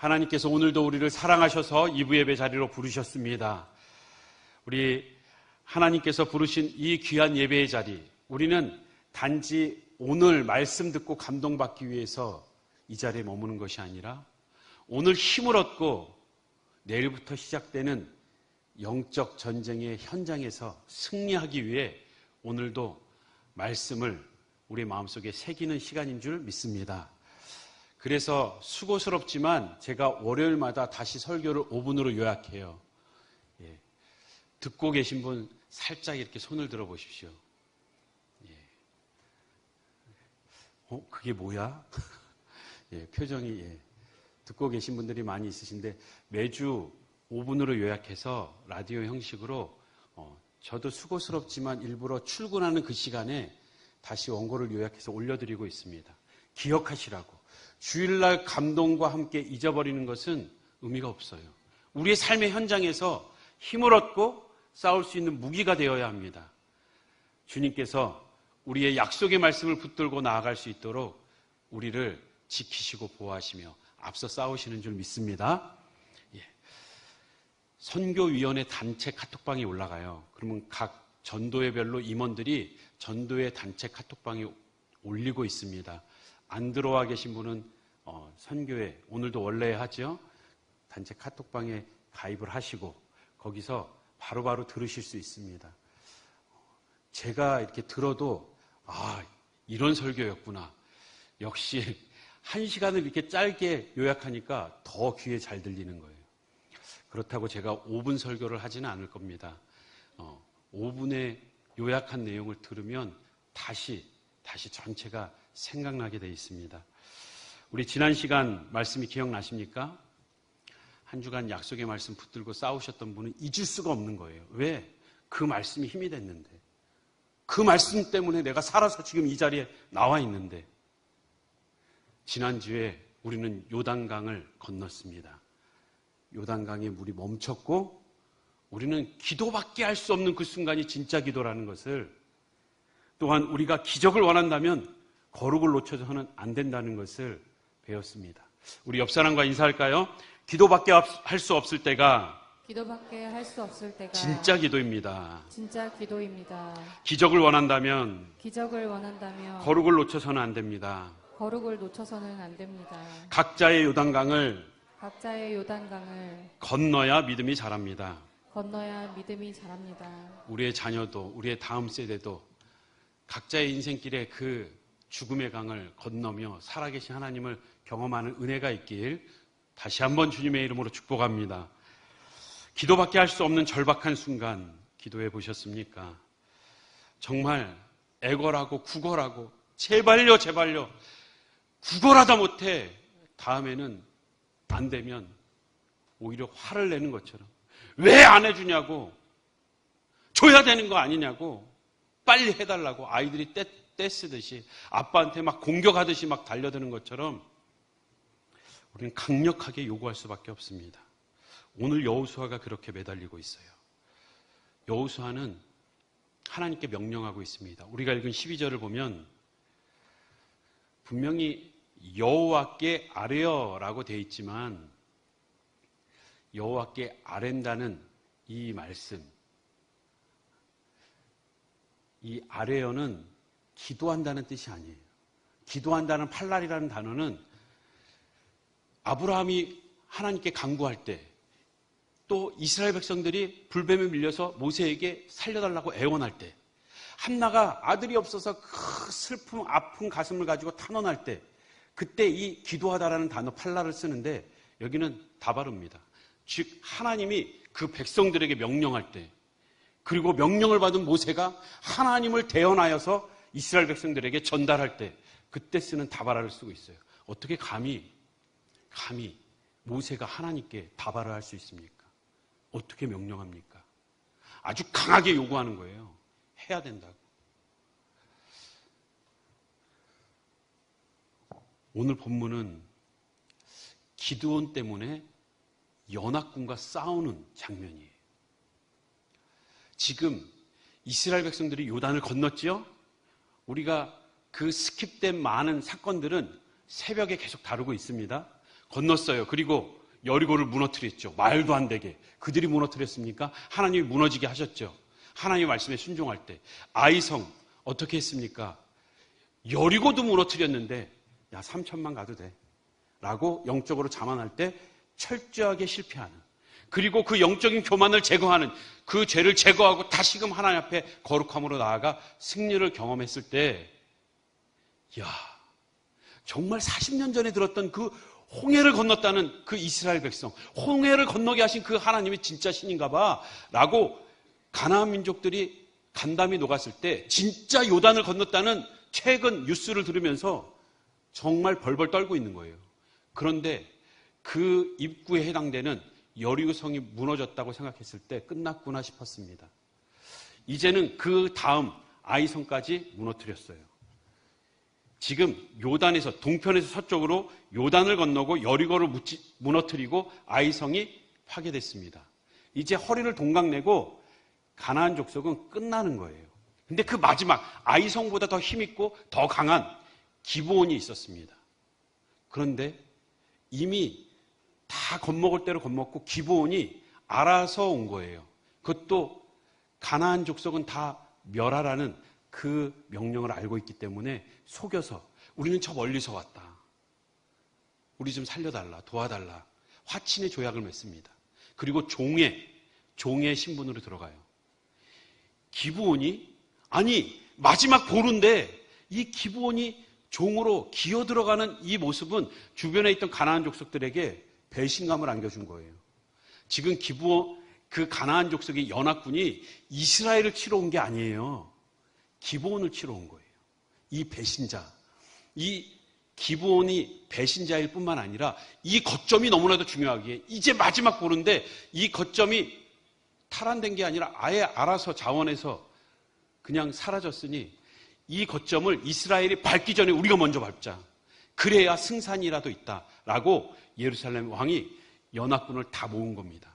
하나님께서 오늘도 우리를 사랑하셔서 2부 예배 자리로 부르셨습니다. 우리 하나님께서 부르신 이 귀한 예배의 자리, 우리는 단지 오늘 말씀 듣고 감동받기 위해서 이 자리에 머무는 것이 아니라 오늘 힘을 얻고 내일부터 시작되는 영적 전쟁의 현장에서 승리하기 위해 오늘도 말씀을 우리 마음속에 새기는 시간인 줄 믿습니다. 그래서 수고스럽지만 제가 월요일마다 다시 설교를 5분으로 요약해요. 듣고 계신 분 살짝 이렇게 손을 들어 보십시오. 그게 뭐야? 표정이 듣고 계신 분들이 많이 있으신데 매주 5분으로 요약해서 라디오 형식으로 저도 수고스럽지만 일부러 출근하는 그 시간에 다시 원고를 요약해서 올려드리고 있습니다. 기억하시라고. 주일날 감동과 함께 잊어버리는 것은 의미가 없어요. 우리의 삶의 현장에서 힘을 얻고 싸울 수 있는 무기가 되어야 합니다. 주님께서 우리의 약속의 말씀을 붙들고 나아갈 수 있도록 우리를 지키시고 보호하시며 앞서 싸우시는 줄 믿습니다. 선교위원회 단체 카톡방이 올라가요. 그러면 각 전도회별로 임원들이 전도회 단체 카톡방에 올리고 있습니다. 안 들어와 계신 분은 선교회, 오늘도 원래 하죠. 단체 카톡방에 가입을 하시고 거기서 바로바로 들으실 수 있습니다. 제가 이렇게 들어도 이런 설교였구나. 역시 1시간을 이렇게 짧게 요약하니까 더 귀에 잘 들리는 거예요. 그렇다고 제가 5분 설교를 하지는 않을 겁니다. 5분의 요약한 내용을 들으면 다시 전체가 생각나게 되어 있습니다. 우리 지난 시간 말씀이 기억나십니까? 한 주간 약속의 말씀 붙들고 싸우셨던 분은 잊을 수가 없는 거예요. 왜? 그 말씀이 힘이 됐는데. 그 말씀 때문에 내가 살아서 지금 이 자리에 나와 있는데. 지난주에 우리는 요단강을 건넜습니다. 요단강에 물이 멈췄고 우리는 기도밖에 할 수 없는 그 순간이 진짜 기도라는 것을, 또한 우리가 기적을 원한다면 거룩을 놓쳐서는 안 된다는 것을 배웠습니다. 우리 옆 사람과 인사할까요? 기도밖에 할 수 없을 때가 진짜 기도입니다. 기적을 원한다면 거룩을 놓쳐서는 안 됩니다. 각자의 요단강을 건너야 믿음이 자랍니다. 우리의 자녀도, 우리의 다음 세대도 각자의 인생길에 그 죽음의 강을 건너며 살아계신 하나님을 경험하는 은혜가 있길 다시 한번 주님의 이름으로 축복합니다. 기도밖에 할 수 없는 절박한 순간 기도해 보셨습니까? 정말 애걸하고 구걸하고 제발요 구걸하다 못해 다음에는 안 되면 오히려 화를 내는 것처럼 왜 안 해주냐고, 줘야 되는 거 아니냐고, 빨리 해달라고 아이들이 떼쓰듯이 아빠한테 막 공격하듯이 막 달려드는 것처럼 우리는 강력하게 요구할 수밖에 없습니다. 오늘 여호수아가 그렇게 매달리고 있어요. 여호수아는 하나님께 명령하고 있습니다. 우리가 읽은 12절을 보면 분명히 여호와께 아뢰어라고 되어 있지만 여호와께 아랜다는 이 말씀, 이 아뢰어는 기도한다는 뜻이 아니에요. 기도한다는 팔랄이라는 단어는 아브라함이 하나님께 간구할 때, 또 이스라엘 백성들이 불뱀에 밀려서 모세에게 살려달라고 애원할 때, 한나가 아들이 없어서 그 슬픔, 아픈 가슴을 가지고 탄원할 때, 그때 이 기도하다라는 단어 팔랄을 쓰는데 여기는 다바르입니다. 즉 하나님이 그 백성들에게 명령할 때, 그리고 명령을 받은 모세가 하나님을 대언하여서 이스라엘 백성들에게 전달할 때, 그때 쓰는 다바라를 쓰고 있어요. 어떻게 감히 모세가 하나님께 다바를 할 수 있습니까? 어떻게 명령합니까? 아주 강하게 요구하는 거예요. 해야 된다고. 오늘 본문은 기드온 때문에 연합군과 싸우는 장면이에요. 지금 이스라엘 백성들이 요단을 건넜지요? 우리가 그 스킵된 많은 사건들은 새벽에 계속 다루고 있습니다. 건넜어요. 그리고 여리고를 무너뜨렸죠. 말도 안 되게. 그들이 무너뜨렸습니까? 하나님이 무너지게 하셨죠. 하나님의 말씀에 순종할 때. 아이성 어떻게 했습니까? 여리고도 무너뜨렸는데 야 3천만 가도 돼 라고 영적으로 자만할 때 철저하게 실패하는, 그리고 그 영적인 교만을 제거하는, 그 죄를 제거하고 다시금 하나님 앞에 거룩함으로 나아가 승리를 경험했을 때, 야 정말 40년 전에 들었던 그 홍해를 건넜다는 그 이스라엘 백성, 홍해를 건너게 하신 그 하나님이 진짜 신인가 봐 라고 가나안 민족들이 간담이 녹았을 때 진짜 요단을 건넜다는 최근 뉴스를 들으면서 정말 벌벌 떨고 있는 거예요. 그런데 그 입구에 해당되는 여리고성이 무너졌다고 생각했을 때 끝났구나 싶었습니다. 이제는 그 다음 아이성까지 무너뜨렸어요. 지금 요단에서 동편에서 서쪽으로 요단을 건너고 여리고를 무너뜨리고 아이성이 파괴됐습니다. 이제 허리를 동강내고 가나안 족속은 끝나는 거예요. 근데 그 마지막 아이성보다 더 힘있고 더 강한 기브온이 있었습니다. 그런데 이미 다 겁먹을 대로 겁먹고 기브온이 알아서 온 거예요. 그것도 가나안 족속은 다 멸하라는 그 명령을 알고 있기 때문에 속여서 우리는 저 멀리서 왔다. 우리 좀 살려달라, 도와달라. 화친의 조약을 맺습니다. 그리고 종의 신분으로 들어가요. 기브온이, 아니 마지막 보루인데 이 기브온이 종으로 기어 들어가는 이 모습은 주변에 있던 가나안 족속들에게 배신감을 안겨준 거예요. 지금 기브온, 그 가나안 족속의 연합군이 이스라엘을 치러 온 게 아니에요. 기브온을 치러 온 거예요. 이 배신자, 이 기브온이 배신자일 뿐만 아니라 이 거점이 너무나도 중요하기에 이제 마지막 보루인데 이 거점이 탈환된 게 아니라 아예 알아서 자원해서 그냥 사라졌으니 이 거점을 이스라엘이 밟기 전에 우리가 먼저 밟자. 그래야 승산이라도 있다라고 예루살렘 왕이 연합군을 다 모은 겁니다.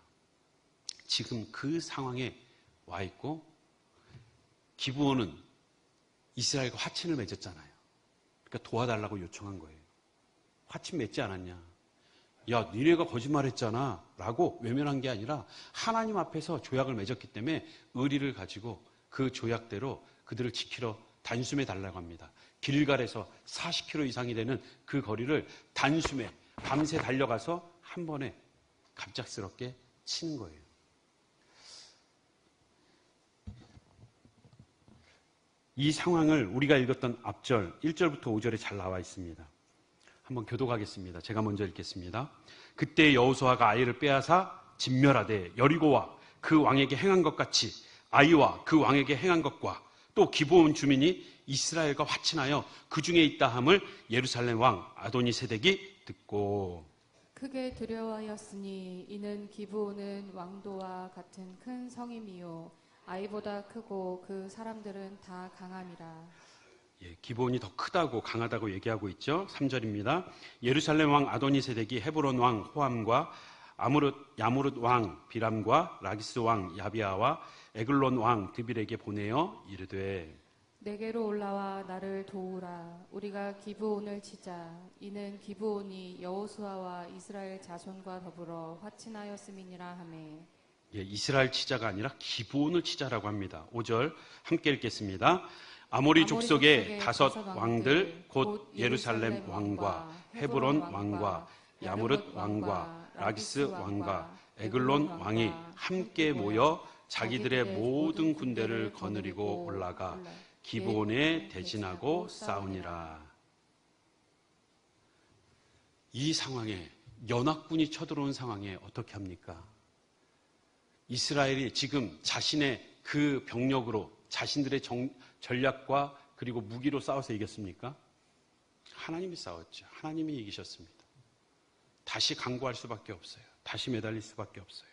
지금 그 상황에 와 있고 기브온은 이스라엘과 화친을 맺었잖아요. 그러니까 도와달라고 요청한 거예요. 화친 맺지 않았냐? 야, 니네가 거짓말했잖아 라고 외면한 게 아니라 하나님 앞에서 조약을 맺었기 때문에 의리를 가지고 그 조약대로 그들을 지키러 단숨에 달라고 합니다. 길갈에서 40km 이상이 되는 그 거리를 단숨에 밤새 달려가서 한 번에 갑작스럽게 치는 거예요. 이 상황을 우리가 읽었던 앞절 1절부터 5절에 잘 나와 있습니다. 한번 교독하겠습니다. 제가 먼저 읽겠습니다. 그때 여호수아가 아이를 빼앗아 진멸하되 여리고와 그 왕에게 행한 것 같이 아이와 그 왕에게 행한 것과 또 기브온 주민이 이스라엘과 화친하여 그 중에 있다 함을 예루살렘 왕 아도니세덱이 듣고 크게 두려워하였으니 이는 기브온은 왕도와 같은 큰 성임이요 아이보다 크고 그 사람들은 다 강함이라. 기브온이 더 크다고 강하다고 얘기하고 있죠. 3절입니다. 예루살렘 왕 아도니세덱이 헤브론 왕 호암과 야무릇 왕 비람과 라기스 왕 야비아와 에글론 왕 드빌에게 보내어 이르되 내게로 올라와 나를 도우라. 우리가 기브온을 치자. 이는 기브온이 여호수아와 이스라엘 자손과 더불어 화친하였음이니라 하매. 이스라엘 치자가 아니라 기브온을 치자라고 합니다. 5절 함께 읽겠습니다. 아모리 족속의 5 왕들 곧 예루살렘 왕과 헤브론 왕과 야무릇 왕과 라기스 왕과 에글론 왕이 함께 모여 자기들의 모든 군대를 거느리고 올라가 기브온에 대진하고 싸우니라. 이 상황에 연합군이 쳐들어온 상황에 어떻게 합니까? 이스라엘이 지금 자신의 그 병력으로 자신들의 전략과 그리고 무기로 싸워서 이겼습니까? 하나님이 싸웠죠. 하나님이 이기셨습니다. 다시 강구할 수밖에 없어요. 다시 매달릴 수밖에 없어요.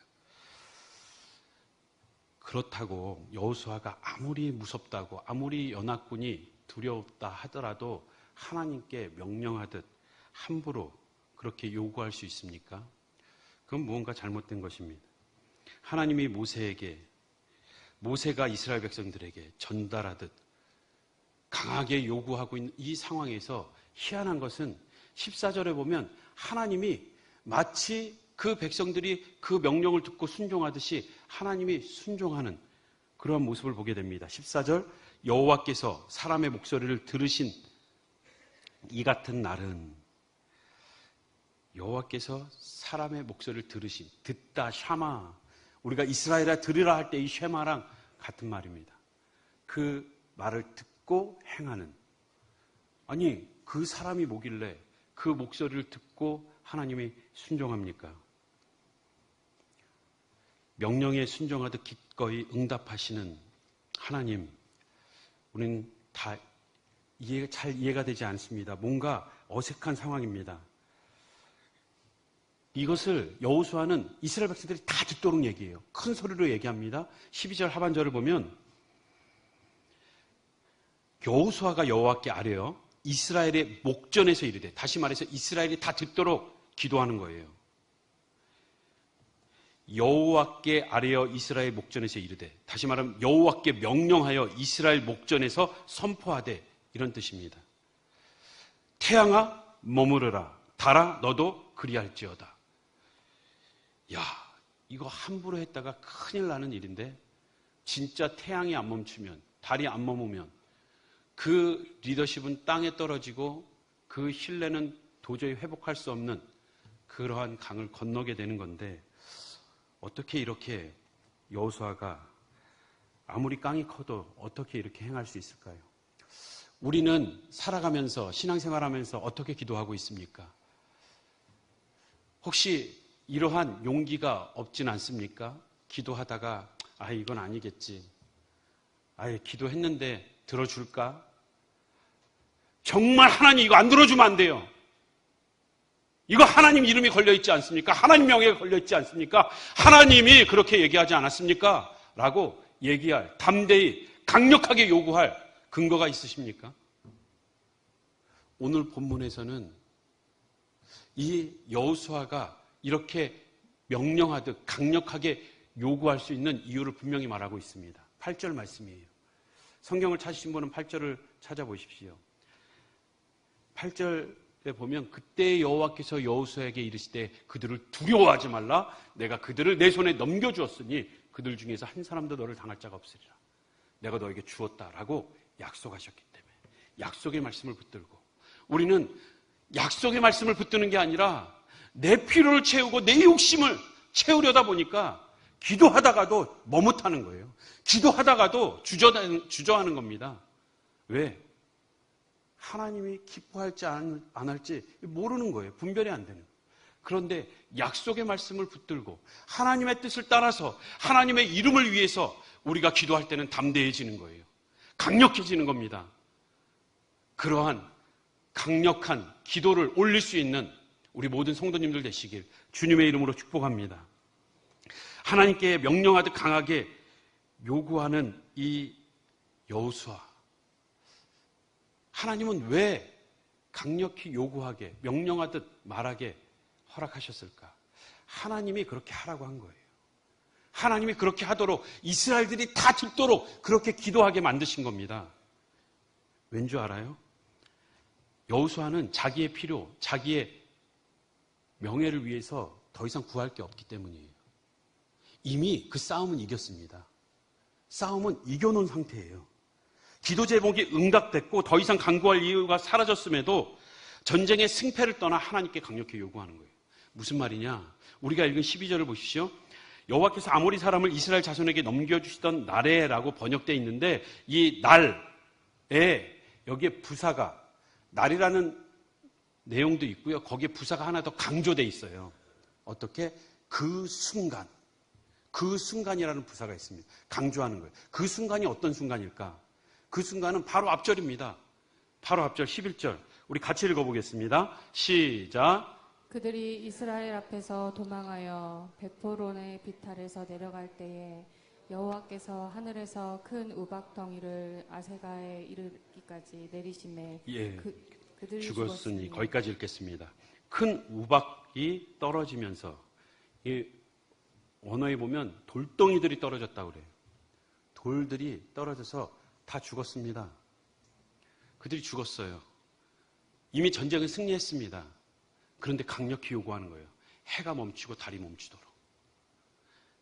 그렇다고 여호수아가 아무리 무섭다고 아무리 연합군이 두렵다 하더라도 하나님께 명령하듯 함부로 그렇게 요구할 수 있습니까? 그건 무언가 잘못된 것입니다. 하나님이 모세가 이스라엘 백성들에게 전달하듯 강하게 요구하고 있는 이 상황에서 희한한 것은 14절에 보면 하나님이 마치 그 백성들이 그 명령을 듣고 순종하듯이 하나님이 순종하는 그러한 모습을 보게 됩니다. 14절, 여호와께서 사람의 목소리를 들으신 이 같은 날은, 여호와께서 사람의 목소리를 들으신, 듣다, 샤마, 우리가 이스라엘아 들으라 할 때 이 쉐마랑 같은 말입니다. 그 말을 듣고 행하는, 아니 그 사람이 뭐길래 그 목소리를 듣고 하나님이 순종합니까? 명령에 순종하듯 기꺼이 응답하시는 하나님, 우리는 다 잘 이해가 되지 않습니다. 뭔가 어색한 상황입니다. 이것을 여호수아는 이스라엘 백성들이 다 듣도록 얘기해요. 큰 소리로 얘기합니다. 12절 하반절을 보면 여호수아가 여호와께 아뢰어 이스라엘의 목전에서 이르되, 다시 말해서 이스라엘이 다 듣도록 기도하는 거예요. 여호와께 아뢰어 이스라엘 목전에서 이르되, 다시 말하면 여호와께 명령하여 이스라엘 목전에서 선포하되, 이런 뜻입니다. 태양아 머무르라, 달아 너도 그리할지어다. 야, 이거 함부로 했다가 큰일 나는 일인데, 진짜 태양이 안 멈추면, 달이 안 머무면 그 리더십은 땅에 떨어지고 그 신뢰는 도저히 회복할 수 없는 그러한 강을 건너게 되는 건데, 어떻게 이렇게 여호수아가 아무리 깡이 커도 어떻게 이렇게 행할 수 있을까요? 우리는 살아가면서, 신앙생활하면서 어떻게 기도하고 있습니까? 혹시 이러한 용기가 없진 않습니까? 기도하다가 이건 아니겠지, 기도했는데 들어줄까? 정말 하나님 이거 안 들어주면 안 돼요. 이거 하나님 이름이 걸려있지 않습니까? 하나님 명예가 걸려있지 않습니까? 하나님이 그렇게 얘기하지 않았습니까? 라고 얘기할, 담대히 강력하게 요구할 근거가 있으십니까? 오늘 본문에서는 이 여호수아가 이렇게 명령하듯 강력하게 요구할 수 있는 이유를 분명히 말하고 있습니다. 8절 말씀이에요. 성경을 찾으신 분은 8절을 찾아보십시오. 8절에 보면 그때 여호와께서 여호수아에게 이르시되 그들을 두려워하지 말라, 내가 그들을 내 손에 넘겨주었으니 그들 중에서 한 사람도 너를 당할 자가 없으리라. 내가 너에게 주었다라고 약속하셨기 때문에 약속의 말씀을 붙들고, 우리는 약속의 말씀을 붙드는 게 아니라 내 필요를 채우고 내 욕심을 채우려다 보니까 기도하다가도 머뭇하는 거예요. 기도하다가도 주저하는 겁니다. 왜? 하나님이 기뻐할지 안 할지 모르는 거예요. 분별이 안 되는 거예요. 그런데 약속의 말씀을 붙들고 하나님의 뜻을 따라서 하나님의 이름을 위해서 우리가 기도할 때는 담대해지는 거예요. 강력해지는 겁니다. 그러한 강력한 기도를 올릴 수 있는 우리 모든 성도님들 되시길 주님의 이름으로 축복합니다. 하나님께 명령하듯 강하게 요구하는 이 여호수아, 하나님은 왜 강력히 요구하게, 명령하듯 말하게 허락하셨을까? 하나님이 그렇게 하라고 한 거예요. 하나님이 그렇게 하도록, 이스라엘들이 다 듣도록 그렇게 기도하게 만드신 겁니다. 왠 줄 알아요? 여호수아는 자기의 필요, 자기의 명예를 위해서 더 이상 구할 게 없기 때문이에요. 이미 그 싸움은 이겼습니다. 싸움은 이겨놓은 상태예요. 기도 제목이 응답됐고 더 이상 간구할 이유가 사라졌음에도 전쟁의 승패를 떠나 하나님께 강력히 요구하는 거예요. 무슨 말이냐? 우리가 읽은 12절을 보십시오. 여호와께서 아모리 사람을 이스라엘 자손에게 넘겨주시던 날에라고 번역되어 있는데, 이 날에 여기에 부사가, 날이라는 내용도 있고요. 거기에 부사가 하나 더 강조되어 있어요. 어떻게? 그 순간. 그 순간이라는 부사가 있습니다. 강조하는 거예요. 그 순간이 어떤 순간일까? 그 순간은 바로 앞절입니다. 바로 앞절 11절. 우리 같이 읽어보겠습니다. 시작. 그들이 이스라엘 앞에서 도망하여 베포론의 비탈에서 내려갈 때에 여호와께서 하늘에서 큰 우박덩이를 아세가에 이르기까지 내리심에 그들이 죽었으니, 거기까지 읽겠습니다. 큰 우박이 떨어지면서, 이 언어에 보면 돌덩이들이 떨어졌다고 그래요. 돌들이 떨어져서 다 죽었습니다. 그들이 죽었어요. 이미 전쟁은 승리했습니다. 그런데 강력히 요구하는 거예요. 해가 멈추고 달이 멈추도록.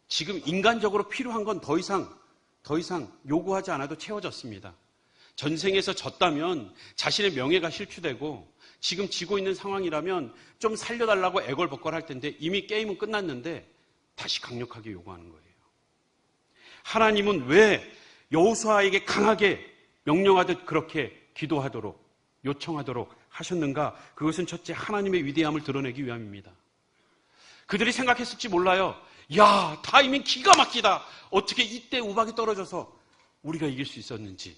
지금 인간적으로 필요한 건 더 이상 요구하지 않아도 채워졌습니다. 전생에서 졌다면 자신의 명예가 실추되고 지금 지고 있는 상황이라면 좀 살려달라고 애걸복걸할 텐데 이미 게임은 끝났는데 다시 강력하게 요구하는 거예요. 하나님은 왜 여호수아에게 강하게 명령하듯 그렇게 기도하도록 요청하도록 하셨는가? 그것은 첫째 하나님의 위대함을 드러내기 위함입니다. 그들이 생각했을지 몰라요. 야, 타이밍 기가 막히다. 어떻게 이때 우박이 떨어져서 우리가 이길 수 있었는지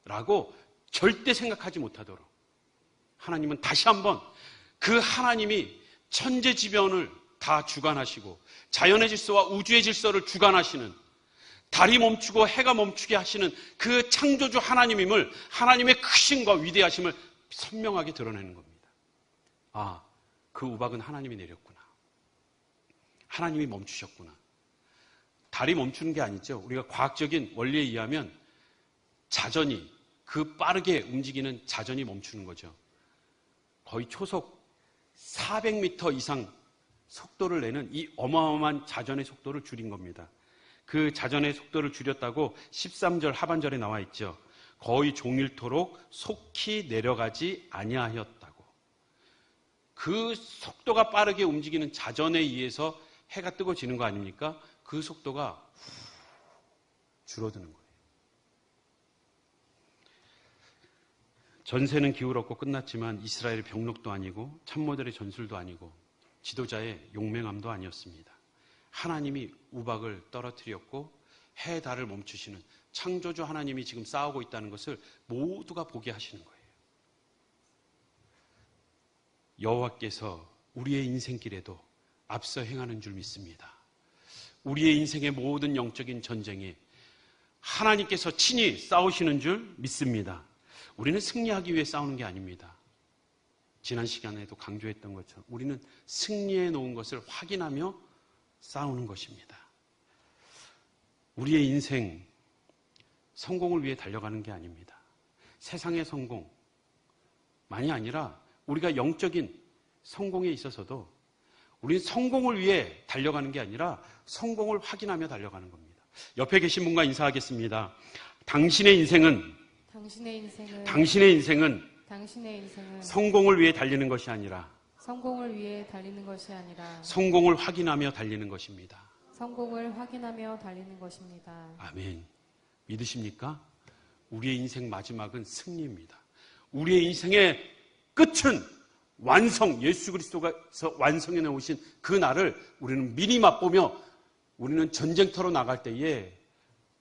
라고 절대 생각하지 못하도록 하나님은 다시 한번 그 하나님이 천재지변을 다 주관하시고 자연의 질서와 우주의 질서를 주관하시는, 달이 멈추고 해가 멈추게 하시는 그 창조주 하나님임을, 하나님의 크심과 위대하심을 선명하게 드러내는 겁니다. 아, 그 우박은 하나님이 내렸구나. 하나님이 멈추셨구나. 달이 멈추는 게 아니죠. 우리가 과학적인 원리에 의하면 자전이, 그 빠르게 움직이는 자전이 멈추는 거죠. 거의 초속 400m 이상 속도를 내는 이 어마어마한 자전의 속도를 줄인 겁니다. 그 자전의 속도를 줄였다고 13절 하반절에 나와 있죠. 거의 종일토록 속히 내려가지 아니하였다고. 그 속도가 빠르게 움직이는 자전에 의해서 해가 뜨고 지는 거 아닙니까? 그 속도가 줄어드는 거예요. 전세는 기울었고 끝났지만 이스라엘의 병력도 아니고 참모들의 전술도 아니고 지도자의 용맹함도 아니었습니다. 하나님이 우박을 떨어뜨렸고 해, 달을 멈추시는 창조주 하나님이 지금 싸우고 있다는 것을 모두가 보게 하시는 거예요. 여호와께서 우리의 인생길에도 앞서 행하는 줄 믿습니다. 우리의 인생의 모든 영적인 전쟁에 하나님께서 친히 싸우시는 줄 믿습니다. 우리는 승리하기 위해 싸우는 게 아닙니다. 지난 시간에도 강조했던 것처럼 우리는 승리해 놓은 것을 확인하며 싸우는 것입니다. 우리의 인생, 성공을 위해 달려가는 게 아닙니다. 세상의 성공만이 아니라 우리가 영적인 성공에 있어서도 우리는 성공을 위해 달려가는 게 아니라 성공을 확인하며 달려가는 겁니다. 옆에 계신 분과 인사하겠습니다. 당신의 인생은 성공을 위해 달리는 것이 아니라 성공을 확인하며 달리는 것입니다. 아멘. 믿으십니까? 우리의 인생 마지막은 승리입니다. 우리의 인생의 끝은 완성, 예수 그리스도가서 완성해 놓으신 그 날을 우리는 미리 맛보며 우리는 전쟁터로 나갈 때에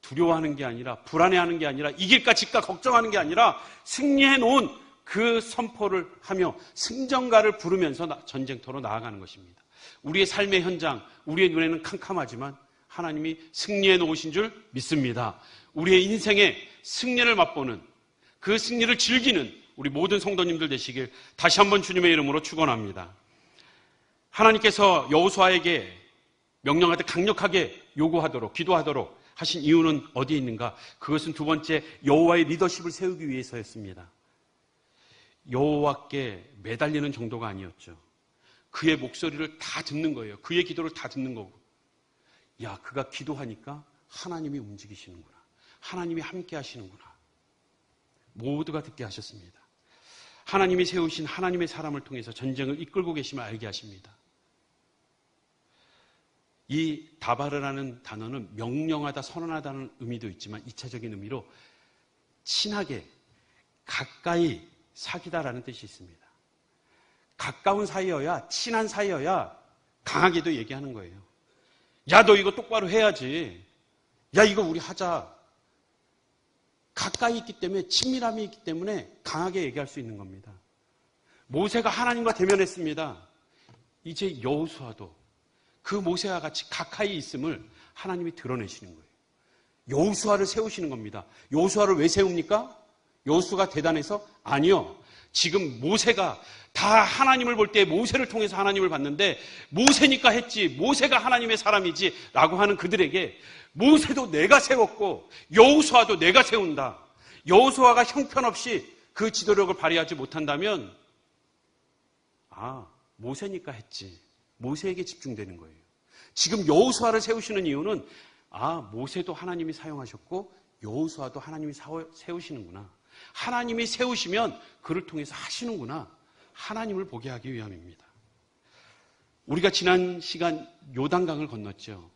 두려워하는 게 아니라, 불안해하는 게 아니라, 이길까 질까 걱정하는 게 아니라 승리해 놓은 그 선포를 하며 승전가를 부르면서 전쟁터로 나아가는 것입니다. 우리의 삶의 현장, 우리의 눈에는 캄캄하지만 하나님이 승리해 놓으신 줄 믿습니다. 우리의 인생의 승리를 맛보는, 그 승리를 즐기는 우리 모든 성도님들 되시길 다시 한번 주님의 이름으로 축원합니다. 하나님께서 여호수아에게 명령할 때 강력하게 요구하도록, 기도하도록 하신 이유는 어디에 있는가? 그것은 두 번째, 여호와의 리더십을 세우기 위해서였습니다. 여호와께 매달리는 정도가 아니었죠. 그의 목소리를 다 듣는 거예요. 그의 기도를 다 듣는 거고. 야, 그가 기도하니까 하나님이 움직이시는구나. 하나님이 함께 하시는구나. 모두가 듣게 하셨습니다. 하나님이 세우신 하나님의 사람을 통해서 전쟁을 이끌고 계심을 알게 하십니다. 이 다바르라는 단어는 명령하다, 선언하다는 의미도 있지만 2차적인 의미로 친하게, 가까이 사귀다라는 뜻이 있습니다. 가까운 사이여야, 친한 사이여야 강하게도 얘기하는 거예요. 야, 너 이거 똑바로 해야지. 야, 이거 우리 하자. 가까이 있기 때문에, 친밀함이 있기 때문에 강하게 얘기할 수 있는 겁니다. 모세가 하나님과 대면했습니다. 이제 여호수아도 그 모세와 같이 가까이 있음을 하나님이 드러내시는 거예요. 여호수아를 세우시는 겁니다. 여호수아를 왜 세웁니까? 여호수아가 대단해서? 아니요. 지금 모세가 다 하나님을 볼 때 모세를 통해서 하나님을 봤는데 모세니까 했지, 모세가 하나님의 사람이지 라고 하는 그들에게 모세도 내가 세웠고 여호수아도 내가 세운다. 여호수아가 형편없이 그 지도력을 발휘하지 못한다면 아, 모세니까 했지. 모세에게 집중되는 거예요. 지금 여호수아를 세우시는 이유는 모세도 하나님이 사용하셨고 여호수아도 하나님이 세우시는구나. 하나님이 세우시면 그를 통해서 하시는구나. 하나님을 보게 하기 위함입니다. 우리가 지난 시간 요단강을 건넜죠.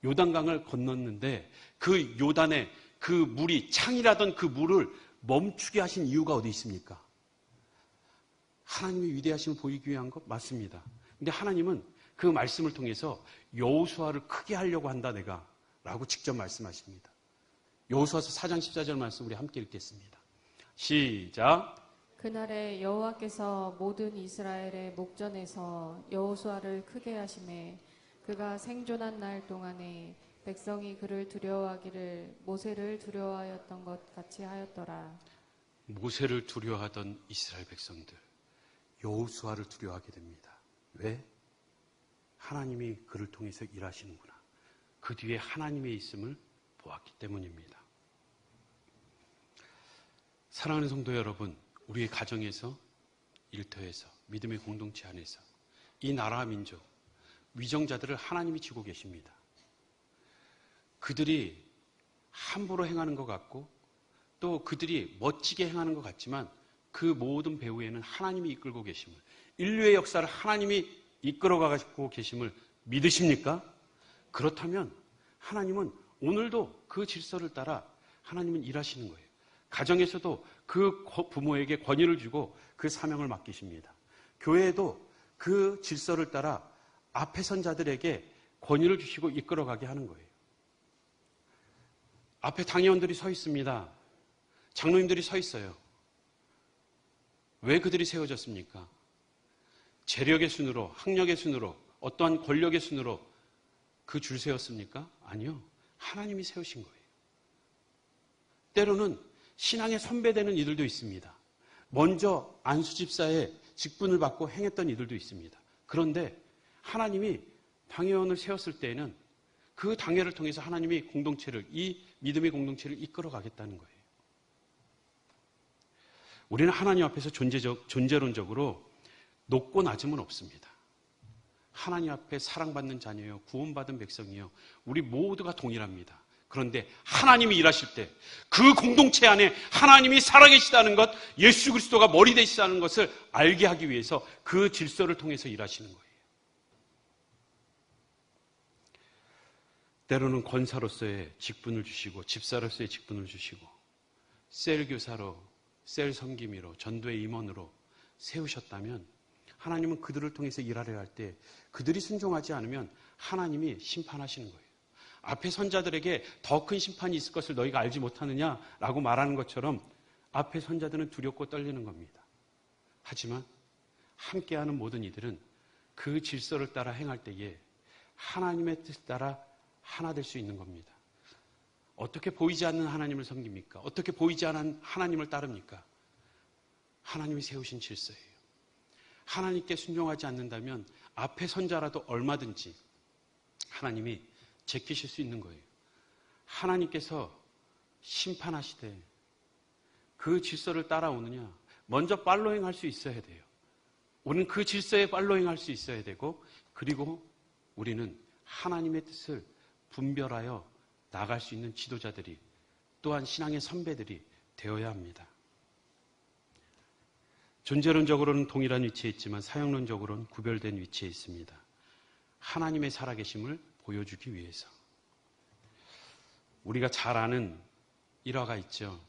요단강을 건넜는데 그 요단에 그 물이 창이라던 그 물을 멈추게 하신 이유가 어디 있습니까? 하나님의 위대하심을 보이기 위한 것 맞습니다. 근데 하나님은 그 말씀을 통해서 여호수아를 크게 하려고 한다 내가 라고 직접 말씀하십니다. 여호수아서 4장 14절 말씀 우리 함께 읽겠습니다. 시작. 그날에 여호와께서 모든 이스라엘의 목전에서 여호수아를 크게 하심에 그가 생존한 날 동안에 백성이 그를 두려워하기를 모세를 두려워하였던 것 같이 하였더라. 모세를 두려워하던 이스라엘 백성들 여호수아를 두려워하게 됩니다. 왜? 하나님이 그를 통해서 일하시는구나. 그 뒤에 하나님의 있음을 보았기 때문입니다. 사랑하는 성도 여러분, 우리의 가정에서, 일터에서, 믿음의 공동체 안에서 이 나라와 민족, 위정자들을 하나님이 지고 계십니다. 그들이 함부로 행하는 것 같고 또 그들이 멋지게 행하는 것 같지만 그 모든 배후에는 하나님이 이끌고 계심을, 인류의 역사를 하나님이 이끌어가고 계심을 믿으십니까? 그렇다면 하나님은 오늘도 그 질서를 따라 하나님은 일하시는 거예요. 가정에서도 그 부모에게 권위를 주고 그 사명을 맡기십니다. 교회에도 그 질서를 따라 앞에 선 자들에게 권위를 주시고 이끌어가게 하는 거예요. 앞에 당회원들이 서 있습니다. 장로님들이 서 있어요. 왜 그들이 세워졌습니까? 재력의 순으로, 학력의 순으로, 어떠한 권력의 순으로 그 줄 세웠습니까? 아니요. 하나님이 세우신 거예요. 때로는 신앙의 선배되는 이들도 있습니다. 먼저 안수집사의 직분을 받고 행했던 이들도 있습니다. 그런데 하나님이 당회원을 세웠을 때에는 그 당회를 통해서 하나님이 공동체를, 이 믿음의 공동체를 이끌어가겠다는 거예요. 우리는 하나님 앞에서 존재론적으로 높고 낮음은 없습니다. 하나님 앞에 사랑받는 자녀요, 구원받은 백성이요, 우리 모두가 동일합니다. 그런데 하나님이 일하실 때 그 공동체 안에 하나님이 살아계시다는 것, 예수 그리스도가 머리 되시다는 것을 알게 하기 위해서 그 질서를 통해서 일하시는 거예요. 때로는 권사로서의 직분을 주시고 집사로서의 직분을 주시고 셀교사로, 셀 섬김이로, 전도의 임원으로 세우셨다면 하나님은 그들을 통해서 일하려 할 때 그들이 순종하지 않으면 하나님이 심판하시는 거예요. 앞에 선자들에게 더 큰 심판이 있을 것을 너희가 알지 못하느냐라고 말하는 것처럼 앞에 선자들은 두렵고 떨리는 겁니다. 하지만 함께하는 모든 이들은 그 질서를 따라 행할 때에 하나님의 뜻을 따라 하나 될 수 있는 겁니다. 어떻게 보이지 않는 하나님을 섬깁니까? 어떻게 보이지 않는 하나님을 따릅니까? 하나님이 세우신 질서예요. 하나님께 순종하지 않는다면 앞에 선자라도 얼마든지 하나님이 제끼실 수 있는 거예요. 하나님께서 심판하시되 그 질서를 따라오느냐? 먼저 팔로잉 할 수 있어야 돼요. 우리는 그 질서에 팔로잉 할 수 있어야 되고, 그리고 우리는 하나님의 뜻을 분별하여 나갈 수 있는 지도자들이, 또한 신앙의 선배들이 되어야 합니다. 존재론적으로는 동일한 위치에 있지만 사역론적으로는 구별된 위치에 있습니다. 하나님의 살아계심을 보여주기 위해서. 우리가 잘 아는 일화가 있죠.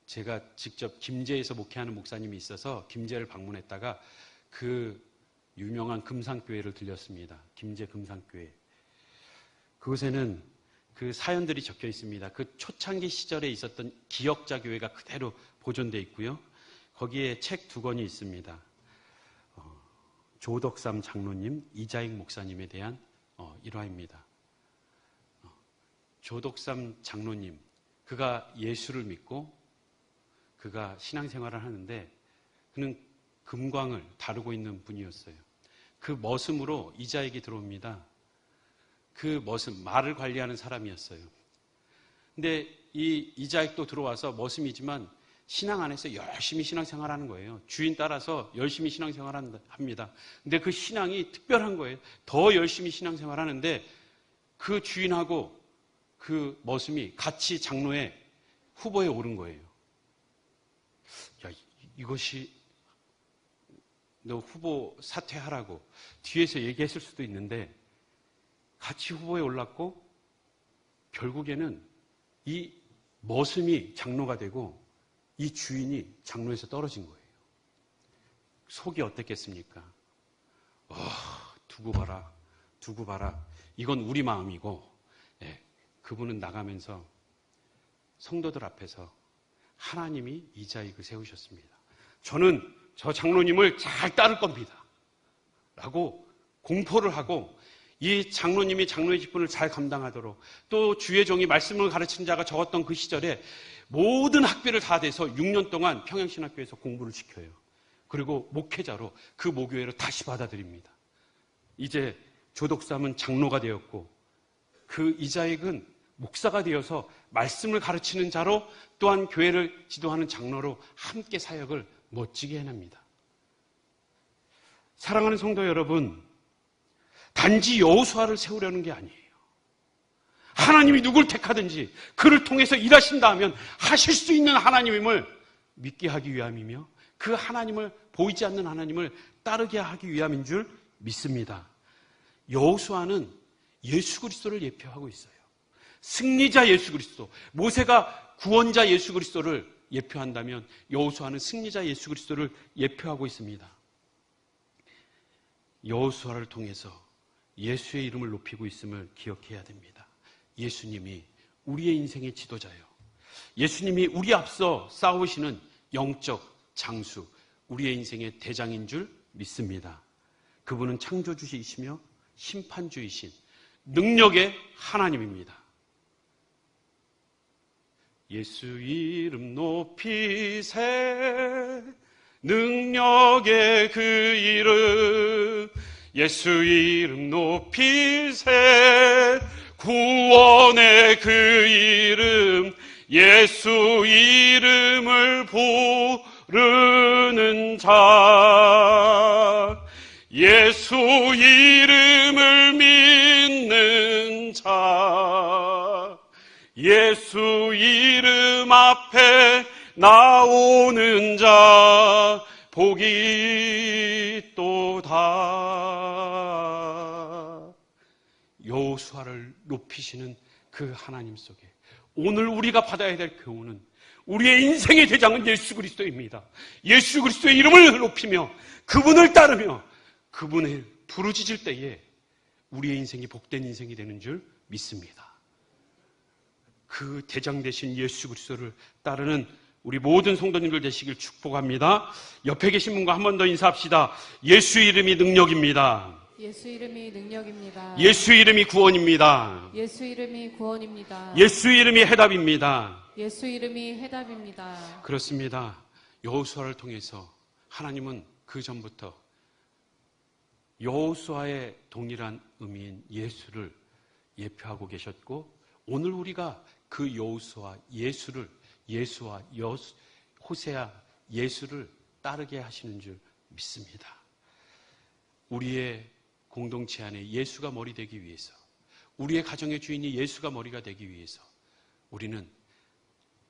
제가 직접 김제에서 목회하는 목사님이 있어서 김제를 방문했다가 그 유명한 금상교회를 들렸습니다. 김제 금상교회. 그곳에는 그 사연들이 적혀 있습니다. 그 초창기 시절에 있었던 기역자 교회가 그대로 보존되어 있고요. 거기에 책 2권이 있습니다. 조덕삼 장로님, 이자익 목사님에 대한 일화입니다. 조덕삼 장로님, 그가 예수를 믿고 그가 신앙생활을 하는데 그는 금광을 다루고 있는 분이었어요. 그 머슴으로 이자익이 들어옵니다. 그 머슴, 말을 관리하는 사람이었어요. 근데 이 이자익도 들어와서 머슴이지만 신앙 안에서 열심히 신앙생활하는 거예요. 주인 따라서 열심히 신앙생활합니다. 근데 그 신앙이 특별한 거예요. 더 열심히 신앙생활하는데 그 주인하고 그 머슴이 같이 장로의 후보에 오른 거예요. 야, 이것이 너 후보 사퇴하라고 뒤에서 얘기했을 수도 있는데 같이 후보에 올랐고 결국에는 이 머슴이 장로가 되고 이 주인이 장로에서 떨어진 거예요. 속이 어땠겠습니까? 두고 봐라. 이건 우리 마음이고, 예, 그분은 나가면서 성도들 앞에서 하나님이 이자익을 세우셨습니다. 저는 저 장로님을 잘 따를 겁니다. 라고 공포를 하고 이 장로님이 장로의 직분을 잘 감당하도록 또 주의 종이 말씀을 가르치는 자가 적었던 그 시절에 모든 학비를 다 대서 6년 동안 평양신학교에서 공부를 시켜요. 그리고 목회자로 그 모교회를 다시 받아들입니다. 이제 조덕삼은 장로가 되었고 그 이자익은 목사가 되어서 말씀을 가르치는 자로 또한 교회를 지도하는 장로로 함께 사역을 멋지게 해냅니다. 사랑하는 성도 여러분, 단지 여호수아를 세우려는 게 아니에요. 하나님이 누굴 택하든지 그를 통해서 일하신다 하면 하실 수 있는 하나님임을 믿게 하기 위함이며 그 하나님을 보이지 않는 하나님을 따르게 하기 위함인 줄 믿습니다. 여호수아는 예수 그리스도를 예표하고 있어요. 승리자 예수 그리스도, 모세가 구원자 예수 그리스도를 예표한다면 여호수아는 승리자 예수 그리스도를 예표하고 있습니다. 여호수아를 통해서 예수의 이름을 높이고 있음을 기억해야 됩니다. 예수님이 우리의 인생의 지도자예요. 예수님이 우리 앞서 싸우시는 영적 장수, 우리의 인생의 대장인 줄 믿습니다. 그분은 창조주이시며 심판주이신 능력의 하나님입니다. 예수 이름 높이세 능력의 그 이름 예수 이름 높이세 구원의 그 이름 예수 이름을 부르는 자 예수 이름을 믿는 자 예수 이름 앞에 나오는 자 복이 또다. 여호수아를 높이시는 그 하나님 속에 오늘 우리가 받아야 될 교훈은 우리의 인생의 대장은 예수 그리스도입니다. 예수 그리스도의 이름을 높이며 그분을 따르며 그분을 부르짖을 때에 우리의 인생이 복된 인생이 되는 줄 믿습니다. 그 대장 되신 예수 그리스도를 따르는 우리 모든 성도님들 되시길 축복합니다. 옆에 계신 분과 한 번 더 인사합시다. 예수 이름이 능력입니다. 예수 이름이 능력입니다. 예수 이름이 구원입니다. 예수 이름이 구원입니다. 예수 이름이 해답입니다. 예수 이름이 해답입니다. 그렇습니다. 여호수아를 통해서 하나님은 그 전부터 여호수아의 동일한 의미인 예수를 예표하고 계셨고 오늘 우리가 그 여호수아 예수와 호세아 예수를 따르게 하시는 줄 믿습니다. 우리의 공동체 안에 예수가 머리 되기 위해서 우리의 가정의 주인이 예수가 머리가 되기 위해서 우리는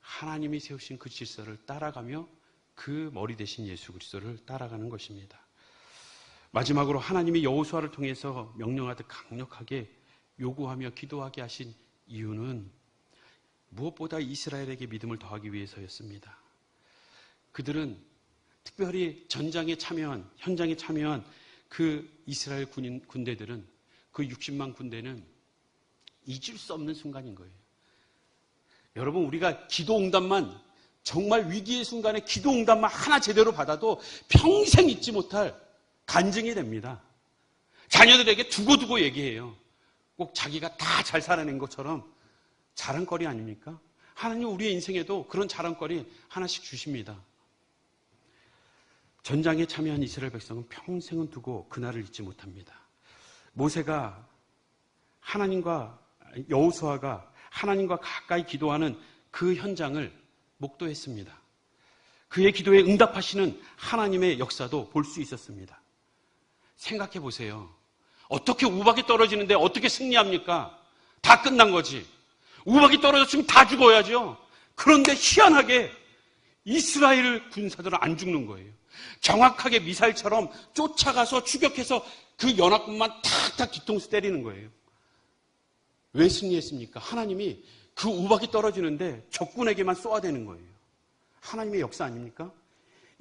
하나님이 세우신 그 질서를 따라가며 그 머리 되신 예수 그리스도를 따라가는 것입니다. 마지막으로 하나님이 여호수아를 통해서 명령하듯 강력하게 요구하며 기도하게 하신 이유는 무엇보다 이스라엘에게 믿음을 더하기 위해서였습니다. 그들은 특별히 현장에 참여한 그 이스라엘 군대들은 그 60만 군대는 잊을 수 없는 순간인 거예요. 여러분 우리가 기도응답만 정말 위기의 순간에 기도응답만 하나 제대로 받아도 평생 잊지 못할 간증이 됩니다. 자녀들에게 두고두고 얘기해요. 꼭 자기가 다 잘 살아낸 것처럼 자랑거리 아닙니까? 하나님 우리의 인생에도 그런 자랑거리 하나씩 주십니다. 전장에 참여한 이스라엘 백성은 평생은 두고 그날을 잊지 못합니다. 모세가 여호수아가 하나님과 가까이 기도하는 그 현장을 목도했습니다. 그의 기도에 응답하시는 하나님의 역사도 볼 수 있었습니다. 생각해 보세요. 어떻게 우박이 떨어지는데 어떻게 승리합니까? 다 끝난 거지. 우박이 떨어졌으면 다 죽어야죠. 그런데 희한하게 이스라엘 군사들은 안 죽는 거예요. 정확하게 미사일처럼 쫓아가서 추격해서 그 연합군만 탁탁 뒤통수 때리는 거예요. 왜 승리했습니까? 하나님이 그 우박이 떨어지는데 적군에게만 쏘아대는 거예요. 하나님의 역사 아닙니까?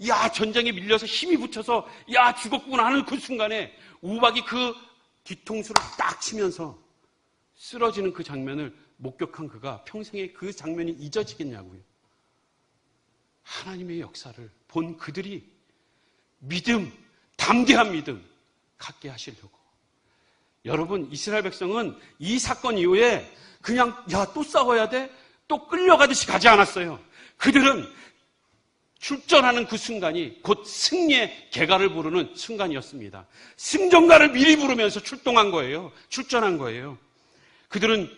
야, 전쟁에 밀려서 힘이 붙여서 야, 죽었구나 하는 그 순간에 우박이 그 뒤통수를 딱 치면서 쓰러지는 그 장면을 목격한 그가 평생에 그 장면이 잊어지겠냐고요. 하나님의 역사를 본 그들이 믿음, 담대한 믿음 갖게 하시려고. 여러분, 이스라엘 백성은 이 사건 이후에 그냥 야, 또 싸워야 돼? 또 끌려가듯이 가지 않았어요. 그들은 출전하는 그 순간이 곧 승리의 개가를 부르는 순간이었습니다. 승전가를 미리 부르면서 출동한 거예요. 출전한 거예요. 그들은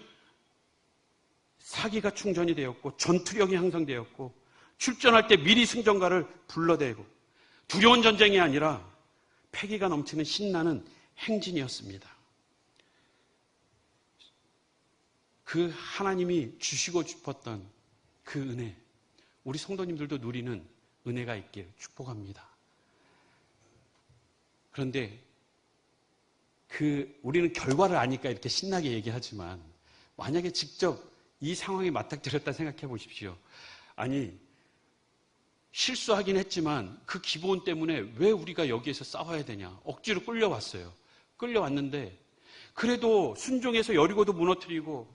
사기가 충전이 되었고 전투력이 향상되었고 출전할 때 미리 승전가를 불러대고 두려운 전쟁이 아니라 패기가 넘치는 신나는 행진이었습니다. 그 하나님이 주시고 싶었던 그 은혜, 우리 성도님들도 누리는 은혜가 있길 축복합니다. 그런데 우리는 결과를 아니까 이렇게 신나게 얘기하지만 만약에 직접 이 상황에 맞닥뜨렸다 생각해 보십시오. 아니, 실수하긴 했지만 그 기본 때문에 왜 우리가 여기에서 싸워야 되냐. 억지로 끌려왔어요. 끌려왔는데 그래도 순종해서 여리고도 무너뜨리고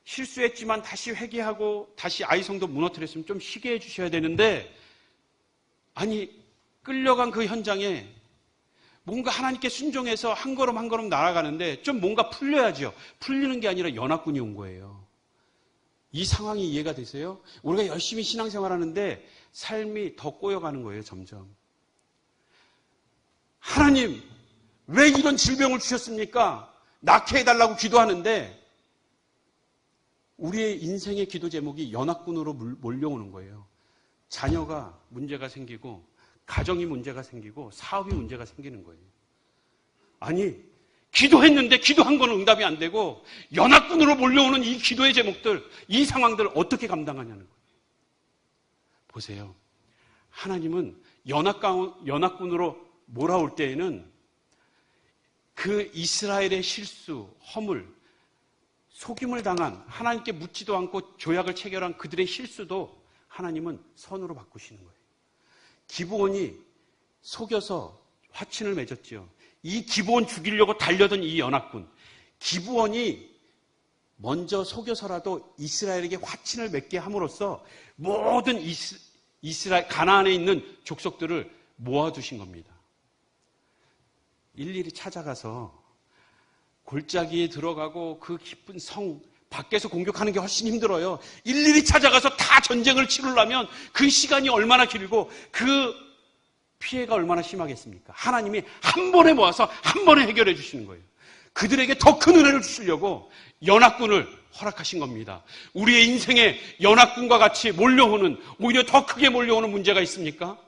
실수했지만 다시 회개하고 다시 아이성도 무너뜨렸으면 좀 쉬게 해주셔야 되는데 아니, 끌려간 그 현장에 뭔가 하나님께 순종해서 한 걸음 한 걸음 날아가는데 좀 뭔가 풀려야죠. 풀리는 게 아니라 연합군이 온 거예요. 이 상황이 이해가 되세요? 우리가 열심히 신앙생활하는데 삶이 더 꼬여가는 거예요, 점점. 하나님, 왜 이런 질병을 주셨습니까? 낫게 해달라고 기도하는데 우리의 인생의 기도 제목이 연합군으로 몰려오는 거예요. 자녀가 문제가 생기고 가정이 문제가 생기고 사업이 문제가 생기는 거예요. 아니, 기도했는데 기도한 거는 응답이 안 되고 연합군으로 몰려오는 이 기도의 제목들, 이 상황들을 어떻게 감당하냐는 거예요. 보세요. 하나님은 연합군으로 몰아올 때에는 그 이스라엘의 실수, 허물, 속임을 당한 하나님께 묻지도 않고 조약을 체결한 그들의 실수도 하나님은 선으로 바꾸시는 거예요. 기브온이 속여서 화친을 맺었죠. 이 기브온 죽이려고 달려든 이 연합군, 기브온이 먼저 속여서라도 이스라엘에게 화친을 맺게 함으로써 모든 이스라엘 가나안에 있는 족속들을 모아두신 겁니다. 일일이 찾아가서 골짜기에 들어가고 그 깊은 성 밖에서 공격하는 게 훨씬 힘들어요. 일일이 찾아가서 다 전쟁을 치르려면 그 시간이 얼마나 길고 그 피해가 얼마나 심하겠습니까? 하나님이 한 번에 모아서 한 번에 해결해 주시는 거예요. 그들에게 더 큰 은혜를 주시려고 연합군을 허락하신 겁니다. 우리의 인생에 연합군과 같이 몰려오는, 오히려 더 크게 몰려오는 문제가 있습니까?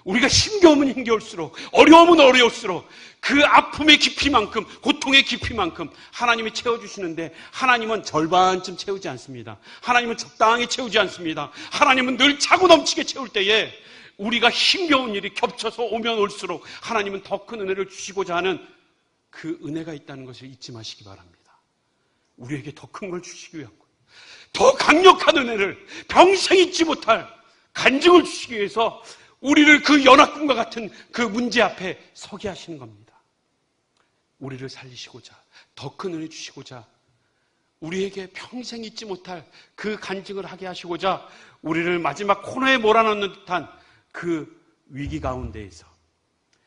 우리가 힘겨우면 힘겨울수록, 어려우면 어려울수록 그 아픔의 깊이만큼, 고통의 깊이만큼 하나님이 채워주시는데 하나님은 절반쯤 채우지 않습니다. 하나님은 적당히 채우지 않습니다. 하나님은 늘 차고 넘치게 채울 때에 우리가 힘겨운 일이 겹쳐서 오면 올수록 하나님은 더 큰 은혜를 주시고자 하는 그 은혜가 있다는 것을 잊지 마시기 바랍니다. 우리에게 더 큰 걸 주시기 위한 거예요. 더 강력한 은혜를, 평생 잊지 못할 간증을 주시기 위해서 우리를 그 연합군과 같은 그 문제 앞에 서게 하시는 겁니다. 우리를 살리시고자, 더 큰 은혜 주시고자, 우리에게 평생 잊지 못할 그 간증을 하게 하시고자 우리를 마지막 코너에 몰아넣는 듯한 그 위기 가운데에서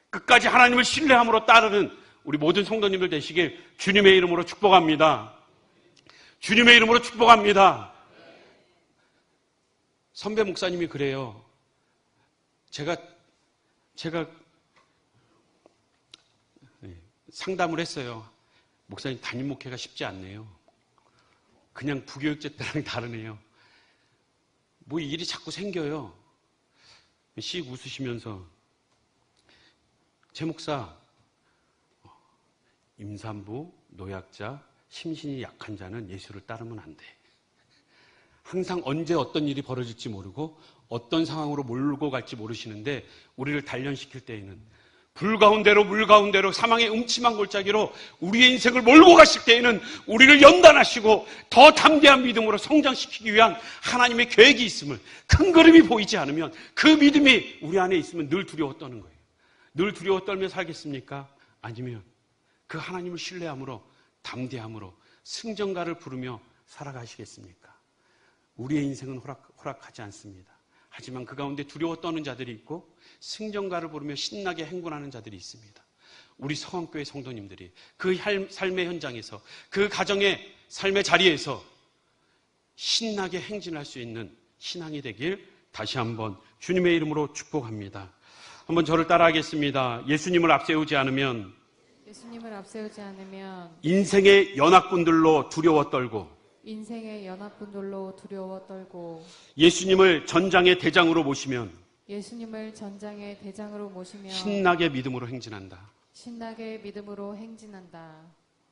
끝까지 하나님을 신뢰함으로 따르는 우리 모든 성도님들 되시길 주님의 이름으로 축복합니다. 주님의 이름으로 축복합니다. 선배 목사님이 그래요. 제가 상담을 했어요. 목사님, 담임 목회가 쉽지 않네요. 그냥 부교육제 때랑 다르네요. 뭐 일이 자꾸 생겨요. 씩 웃으시면서 제 목사, 임산부, 노약자, 심신이 약한 자는 예수를 따르면 안 돼. 항상 언제 어떤 일이 벌어질지 모르고 어떤 상황으로 몰고 갈지 모르시는데 우리를 단련시킬 때에는 불 가운데로 물 가운데로 사망의 음침한 골짜기로 우리의 인생을 몰고 가실 때에는 우리를 연단하시고 더 담대한 믿음으로 성장시키기 위한 하나님의 계획이 있음을, 큰 그림이 보이지 않으면 그 믿음이 우리 안에 있으면 늘 두려워 떠는 거예요. 늘 두려워 떨며 살겠습니까? 아니면 그 하나님을 신뢰함으로 담대함으로 승전가를 부르며 살아가시겠습니까? 우리의 인생은 허락하지 않습니다. 하지만 그 가운데 두려워 떠는 자들이 있고 승전가를 부르며 신나게 행군하는 자들이 있습니다. 우리 성황교회 성도님들이 그 삶의 현장에서, 그 가정의 삶의 자리에서 신나게 행진할 수 있는 신앙이 되길 다시 한번 주님의 이름으로 축복합니다. 한번 저를 따라하겠습니다. 예수님을 앞세우지 않으면 인생의 연합군들로 두려워 떨고 예수님을 전장의 대장으로 모시면 신나게 믿음으로 행진한다.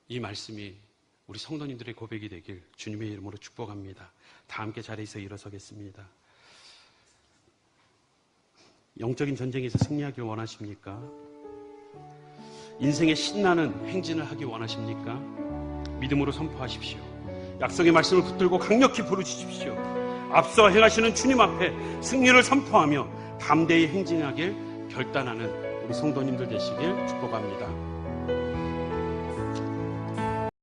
이 말씀이 우리 성도님들의 고백이 되길 주님의 이름으로 축복합니다. 다 함께 자리에서 일어서겠습니다. 영적인 전쟁에서 승리하길 원하십니까? 인생의 신나는 행진을 하기 원하십니까? 믿음으로 선포하십시오. 약속의 말씀을 붙들고 강력히 부르짖으십시오. 앞서 행하시는 주님 앞에 승리를 선포하며 담대히 행진하길 결단하는 우리 성도님들 되시길 축복합니다.